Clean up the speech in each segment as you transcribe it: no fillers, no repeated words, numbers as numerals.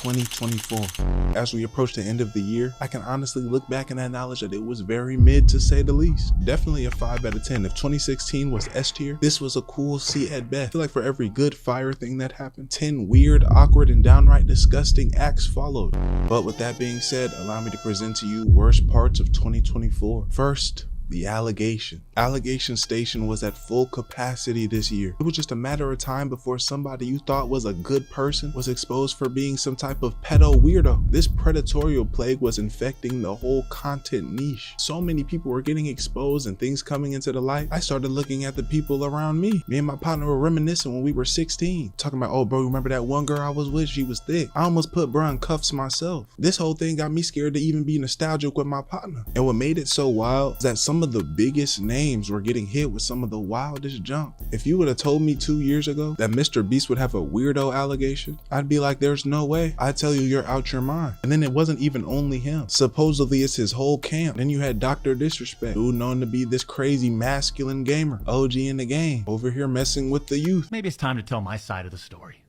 2024. As we approach the end of the year, I can honestly look back and acknowledge that it was very mid to say the least. Definitely a 5 out of 10. If 2016 was S tier, this was a cool C at best. I feel like for every good fire thing that happened, 10 weird, awkward, and downright disgusting acts followed. But with that being said, allow me to present to you worst parts of 2024. First, the allegation station was at full capacity this year. It was just a matter of time before somebody you thought was a good person was exposed for being some type of pedo weirdo. This predatorial plague was infecting the whole content niche. So many people were getting exposed and things coming into the light. I started looking at the people around me. Me and my partner were reminiscing when we were 16, talking about, oh bro, remember that one girl I was with? She was thick. I almost put bro in cuffs myself. This whole thing got me scared to even be nostalgic with my partner. And what made it so wild is that some of the biggest names were getting hit with some of the wildest junk. If you would have told me 2 years ago that Mr. Beast would have a weirdo allegation, I'd be like, there's no way. I'd tell you you're out your mind. And then it wasn't even only him. Supposedly it's his whole camp. Then you had Dr. Disrespect, who known to be this crazy masculine gamer, OG in the game, over here messing with the youth. Maybe it's time to tell my side of the story.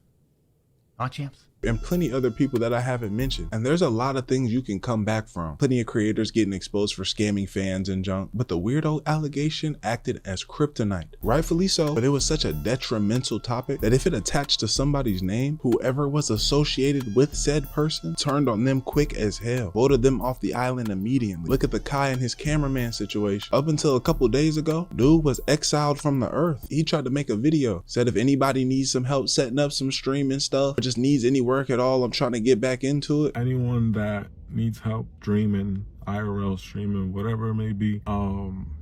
Huh, champs? And plenty other people that I haven't mentioned. And there's a lot of things you can come back from. Plenty of creators getting exposed for scamming fans and junk, but the weirdo allegation acted as kryptonite. Rightfully so, but it was such a detrimental topic that if it attached to somebody's name, whoever was associated with said person turned on them quick as hell, voted them off the island immediately. Look at the Kai and his cameraman situation. Up until a couple days ago, dude was exiled from the earth. He tried to make a video, said if anybody needs some help setting up some streaming stuff, or just needs any work at all, I'm trying to get back into it. Anyone that needs help dreaming, IRL streaming, whatever it may be,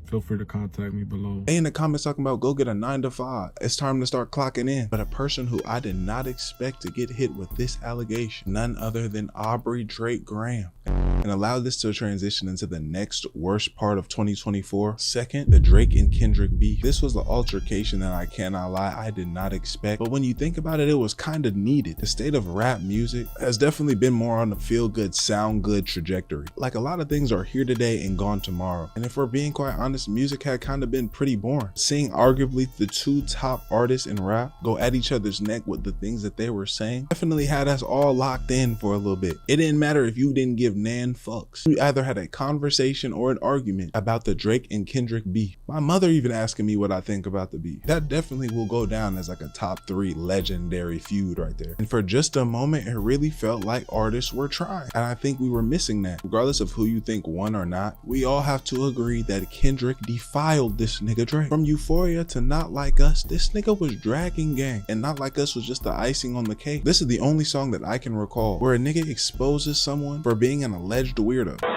feel free to contact me below. They in the comments talking about go get a 9 to 5. It's time to start clocking in. But a person who I did not expect to get hit with this allegation, none other than Aubrey Drake Graham. And allow this to transition into the next worst part of 2024. Second, the Drake and Kendrick beef. This was the altercation that I cannot lie, I did not expect. But when you think about it, it was kind of needed. The state of rap music has definitely been more on the feel good, sound good trajectory. Like a lot of things are here today and gone tomorrow. And if we're being quite honest, music had kind of been pretty boring. Seeing arguably the two top artists in rap go at each other's neck with the things that they were saying definitely had us all locked in for a little bit. It didn't matter if you didn't give nan fucks. We either had a conversation or an argument about the Drake and Kendrick beef. My mother even asking me what I think about the beef. That definitely will go down as like a top 3 legendary feud right there. And for just a moment, it really felt like artists were trying. And I think we were missing that. Regardless of who you think won or not, we all have to agree that Kendrick defiled this nigga Drake. From Euphoria to Not Like Us, this nigga was dragging gang, and Not Like Us was just the icing on the cake. This is the only song that I can recall where a nigga exposes someone for being an alleged weirdo. How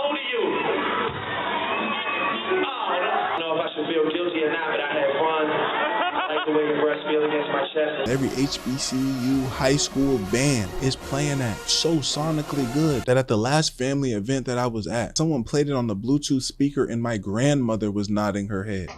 old are you? Oh, I don't know if I should feel guilty or not, but I had fun. I like the way your breasts feel against my chest. Every HBCU high school band is playing that so sonically good that at the last family event that I was at, someone played it on the Bluetooth speaker and my grandmother was nodding her head.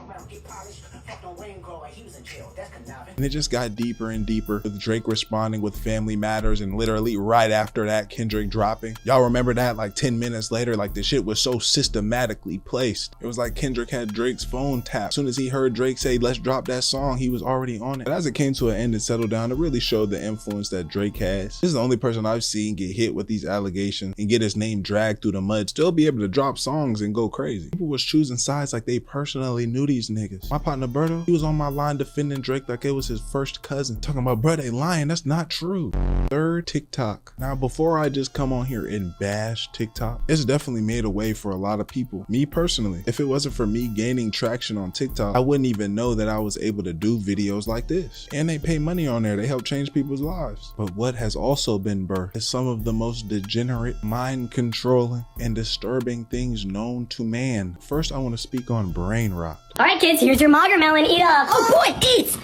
And it just got deeper and deeper, with Drake responding with Family Matters, and literally right after that, Kendrick dropping. Y'all remember that? Like 10 minutes later, like the shit was so systematically placed. It was like Kendrick had Drake's phone tapped. As soon as he heard Drake say, let's drop that song, he was already on it. But as it came to an end and settled down, it really showed the influence that Drake has. This is the only person I've seen get hit with these allegations and get his name dragged through the mud, still be able to drop songs and go crazy. People was choosing sides like they personally knew these niggas. My partner Berto, he was on my line defending Drake like it was his first cousin, talking about, bro, they lying, that's not true. Third, TikTok. Now, before I just come on here and bash TikTok, it's definitely made a way for a lot of people. Me personally, if it wasn't for me gaining traction on TikTok, I wouldn't even know that I was able to do videos like this. And they pay money on there, they help change people's lives. But what has also been birthed is some of the most degenerate, mind-controlling, and disturbing things known to man. First, I want to speak on brain rot. All right, kids, here's your watermelon. Eat up. Oh, boy, eat!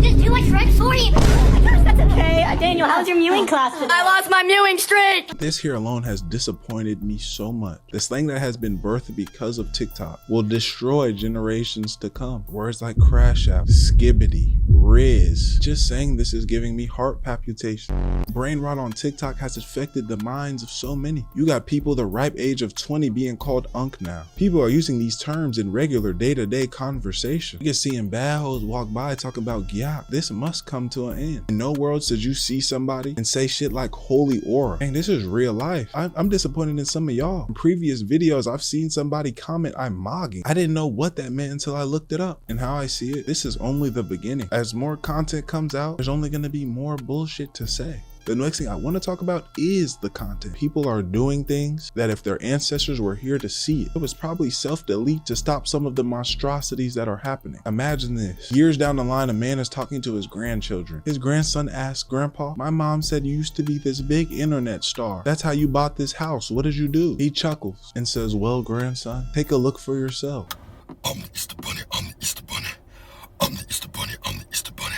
There's too much French for you. Oh my gosh, that's okay. Daniel, how's your mewing class today? I lost my mewing streak. This here alone has disappointed me so much. The slang that has been birthed because of TikTok will destroy generations to come. Words like crash out, skibbity, riz. Just saying this is giving me heart palpitation. Brain rot on TikTok has affected the minds of so many. You got people the ripe age of 20 being called unk now. People are using these terms in regular day-to-day conversation. You can see in bad hoes walk by talking about gyok. This must come to an end. In no world should you see somebody and say shit like holy aura. Dang, this is real life. I'm disappointed in some of y'all. In previous videos, I've seen somebody comment I'm mogging. I didn't know what that meant until I looked it up. And how I see it, this is only the beginning. As more content comes out, there's only gonna be more bullshit to say. The next thing I want to talk about is the content. People are doing things that if their ancestors were here to see it, it was probably self-delete to stop some of the monstrosities that are happening. Imagine this. Years down the line, a man is talking to his grandchildren. His grandson asks, "Grandpa, my mom said you used to be this big internet star. That's how you bought this house. What did you do?" He chuckles and says, "Well, grandson, take a look for yourself." I'm the Easter Bunny, I'm the Easter Bunny. I'm the Easter Bunny, I'm the Easter Bunny.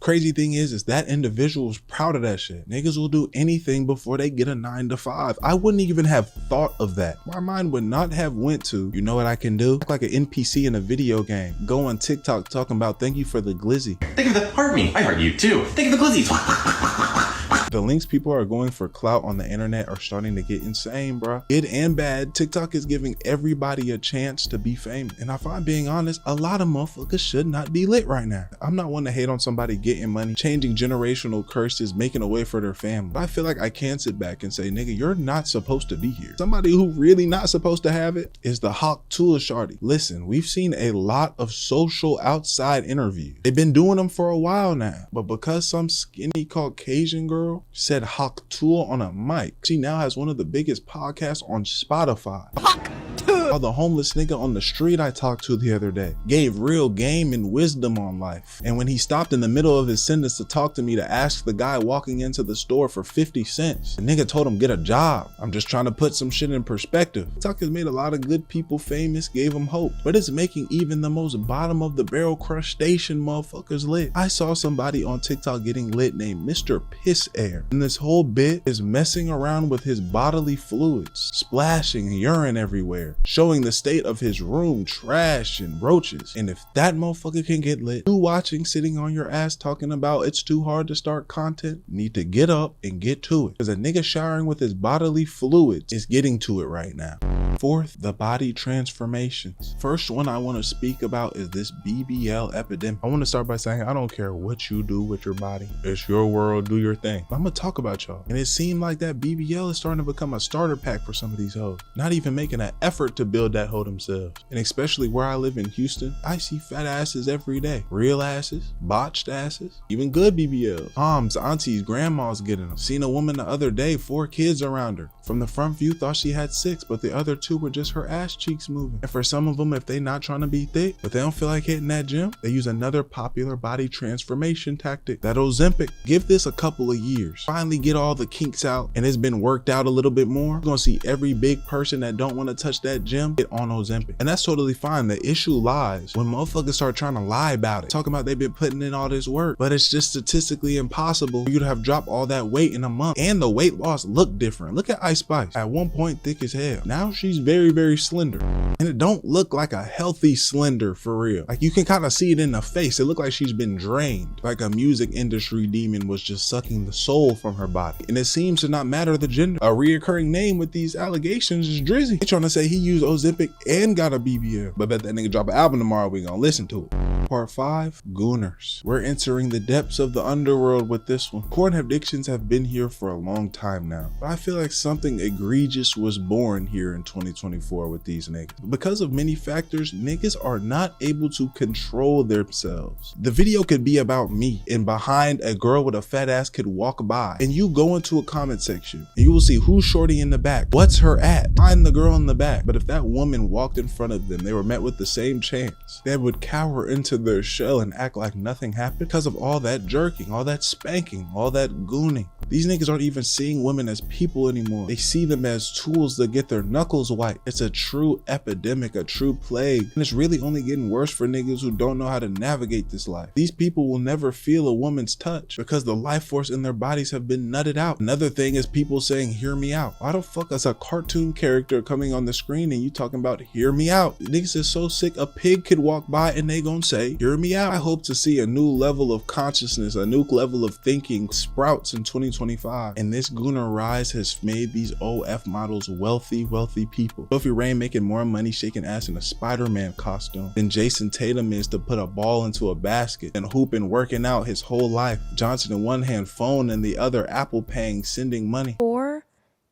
Crazy thing is that individual is proud of that shit. Niggas will do anything before they get a 9 to 5. I wouldn't even have thought of that. My mind would not have went to, you know what I can do? Act like an NPC in a video game. Go on TikTok talking about thank you for the glizzy. Think of the heart me. I heart you too. Think of the glizzies. The links people are going for clout on the internet are starting to get insane, bro. Good and bad, TikTok is giving everybody a chance to be famous. And if I'm being honest, a lot of motherfuckers should not be lit right now. I'm not one to hate on somebody getting money, changing generational curses, making a way for their family. But I feel like I can sit back and say, nigga, you're not supposed to be here. Somebody who really not supposed to have it is the Hawk Tool Shorty. Listen, we've seen a lot of social outside interviews. They've been doing them for a while now, but because some skinny Caucasian girl said Hawk Tool on a mic, she now has one of the biggest podcasts on Spotify. Hawk Tool! The homeless nigga on the street I talked to the other day gave real game and wisdom on life. And when he stopped in the middle of his sentence to talk to me to ask the guy walking into the store for 50 cents, the nigga told him, get a job. I'm just trying to put some shit in perspective. TikTok has made a lot of good people famous, gave them hope, but it's making even the most bottom of the barrel crustacean motherfuckers lit. I saw somebody on TikTok getting lit named Mr. Piss Air. And this whole bit is messing around with his bodily fluids, splashing urine everywhere, showing the state of his room, trash and roaches. And if that motherfucker can get lit, you watching, sitting on your ass talking about it's too hard to start content, need to get up and get to it. Because a nigga showering with his bodily fluids is getting to it right now. Fourth, the body transformations. First one I want to speak about is this BBL epidemic. I want to start by saying I don't care what you do with your body. It's your world, do your thing. I'm gonna talk about y'all. And it seemed like that BBL is starting to become a starter pack for some of these hoes. Not even making an effort to build that hoe themselves. And especially where I live in Houston, I see fat asses every day. Real asses, botched asses, even good BBLs. Moms, aunties, grandmas getting them. Seen a woman the other day, 4 kids around her. From the front view, thought she had 6, but the other 2 were just her ass cheeks moving. And for some of them, if they not trying to be thick, but they don't feel like hitting that gym, they use another popular body transformation tactic, that Ozempic. Give this a couple of years. Finally get all the kinks out and it's been worked out a little bit more. You're gonna see every big person that don't want to touch that gym get on Ozempic. And that's totally fine. The issue lies when motherfuckers start trying to lie about it. Talking about they've been putting in all this work, but it's just statistically impossible for you to have dropped all that weight in a month. And the weight loss look different. Look at Ice Spice. At one point thick as hell. Now she's very, very slender. And it don't look like a healthy slender for real. Like you can kind of see it in the face. It looked like she's been drained. Like a music industry demon was just sucking the soul from her body. And it seems to not matter the gender. A reoccurring name with these allegations is Drizzy. He's trying to say he used Ozempic and got a BBL. But bet that nigga drop an album tomorrow, we gonna listen to it. Part 5, Gooners. We're entering the depths of the underworld with this one. Porn addictions have been here for a long time now. But I feel like something egregious was born here in 2024 with these niggas. Because of many factors, niggas are not able to control themselves. The video could be about me, and behind a girl with a fat ass could walk by, and you go into a comment section and you will see who's shorty in the back, what's her at, find the girl in the back. But if that woman walked in front of them, they were met with the same chance. They would cower into their shell and act like nothing happened because of all that jerking, all that spanking, all that gooning. These niggas aren't even seeing women as people anymore. They see them as tools to get their knuckles white. It's a true epidemic, a true plague. And it's really only getting worse for niggas who don't know how to navigate this life. These people will never feel a woman's touch because the life force in their bodies have been nutted out. Another thing is people saying, hear me out. Why the fuck is a cartoon character coming on the screen and you talking about hear me out? Niggas is so sick, a pig could walk by and they gonna say, hear me out. I hope to see a new level of consciousness, a new level of thinking sprouts in 2024 2025. And this Gooner rise has made these OF models wealthy people. Sophie Rain making more money shaking ass in a Spider-Man costume than Jason Tatum is to put a ball into a basket and hooping working out his whole life. Johnson in one hand, phone in the other, Apple paying, sending money. $4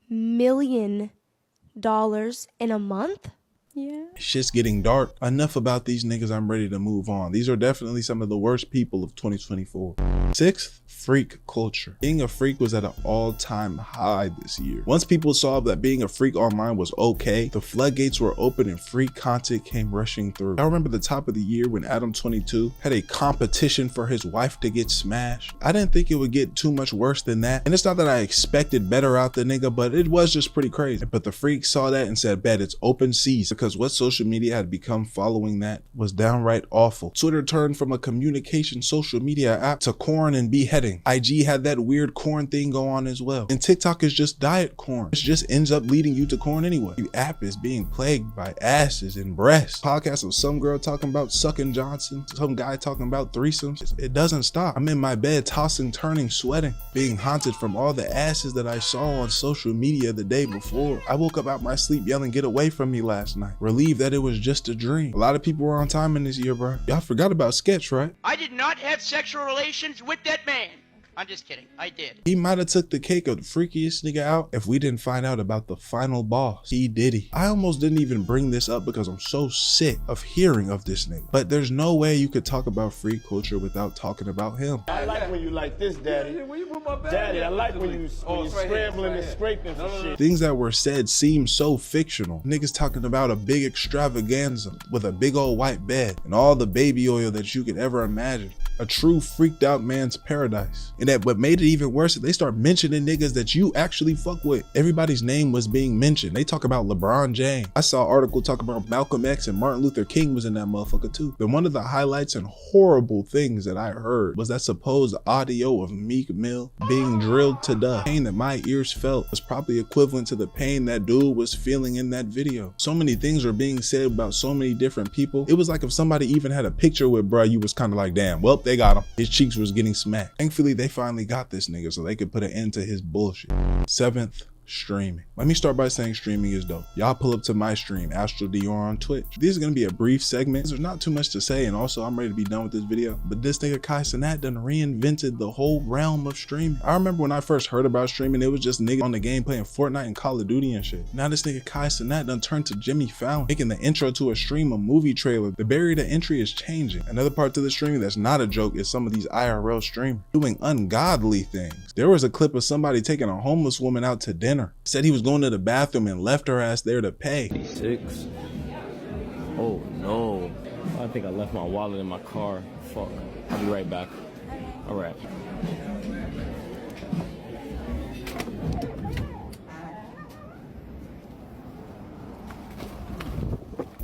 million in a month? Yeah. Shit's getting dark. Enough about these niggas, I'm ready to move on. These are definitely some of the worst people of 2024. Sixth, freak culture. Being a freak was at an all-time high this year. Once people saw that being a freak online was okay, the floodgates were open and freak content came rushing through. I remember the top of the year when Adam22 had a competition for his wife to get smashed. I didn't think it would get too much worse than that. And it's not that I expected better out the nigga, but it was just pretty crazy. But the freaks saw that and said, bet, it's open season. Because what social media had become following that was downright awful. Twitter turned from a communication social media app to corn and beheading. IG had that weird corn thing go on as well. And TikTok is just diet corn. It just ends up leading you to corn anyway. The app is being plagued by asses and breasts. Podcasts of some girl talking about sucking Johnson, some guy talking about threesomes. It doesn't stop. I'm in my bed tossing, turning, sweating, being haunted from all the asses that I saw on social media the day before. I woke up out my sleep yelling, get away from me last night. Relieved that it was just a dream. A lot of people were on time in this year, bro. Y'all forgot about Sketch, right? I did not have sexual relations with that man. I'm just kidding. I did. He might have took the cake of the freakiest nigga out if we didn't find out about the final boss, P. Diddy. I almost didn't even bring this up because I'm so sick of hearing of this nigga. But there's no way you could talk about freak culture without talking about him. I like when you like this, Daddy. Daddy, I like when you scrambling and scraping for shit. Things that were said seem so fictional. Niggas talking about a big extravaganza with a big old white bed and all the baby oil that you could ever imagine. A true freaked out man's paradise. And that what made it even worse is they start mentioning niggas that you actually fuck with. Everybody's name was being mentioned. They talk about LeBron James. I saw an article talking about Malcolm X and Martin Luther King was in that motherfucker too. But one of the highlights and horrible things that I heard was that supposed audio of Meek Mill being drilled to death. The pain that my ears felt was probably equivalent to the pain that dude was feeling in that video. So many things were being said about so many different people. It was like if somebody even had a picture with bruh, you was kind of like, damn, well, they got him. His cheeks was getting smacked. Thankfully, they finally got this nigga so they could put an end to his bullshit. Seventh, streaming. Let me start by saying streaming is dope. Y'all pull up to my stream, Astral Dior on Twitch. This is gonna be a brief segment. There's not too much to say, and also I'm ready to be done with this video. But this nigga Kai Cenat done reinvented the whole realm of streaming. I remember when I first heard about streaming, it was just niggas on the game playing Fortnite and Call of Duty and shit. Now this nigga Kai Cenat done turned to Jimmy Fallon, making the intro to a stream a movie trailer. The barrier to entry is changing. Another part to the streaming that's not a joke is some of these IRL streamers doing ungodly things. There was a clip of somebody taking a homeless woman out to dinner. Said he was going to the bathroom and left her ass there to pay. 6. Oh no. I think I left my wallet in my car. Fuck. I'll be right back. All right.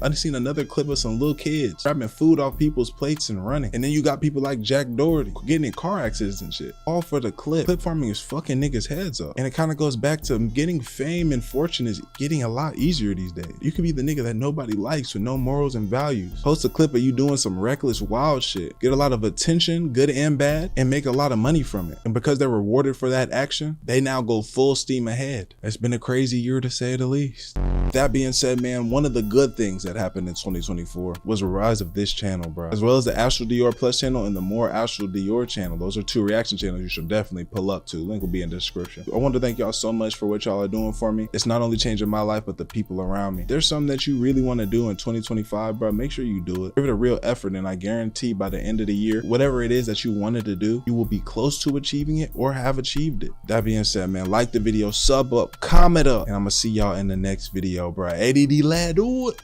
I done seen another clip of some little kids grabbing food off people's plates and running. And then you got people like Jack Doherty getting in car accidents and shit. All for the clip. Clip farming is fucking niggas' heads up. And it kind of goes back to getting fame and fortune is getting a lot easier these days. You could be the nigga that nobody likes with no morals and values. Post a clip of you doing some reckless, wild shit. Get a lot of attention, good and bad, and make a lot of money from it. And because they're rewarded for that action, they now go full steam ahead. It's been a crazy year to say the least. That being said, man, one of the good things that happened in 2024 was the rise of this channel, bro, as well as the Astral Dior Plus channel and the More Astral Dior channel. Those are two reaction channels you should definitely pull up to. Link will be in the description. I want to thank y'all so much for what y'all are doing for me. It's not only changing my life, but the people around me. There's something that you really want to do in 2025, bro. Make sure you do it. Give it a real effort, and I guarantee by the end of the year, whatever it is that you wanted to do, you will be close to achieving it or have achieved it. That being said, man, like the video, sub up, comment up, and I'm gonna see y'all in the next video, bro. ADD lad, do it.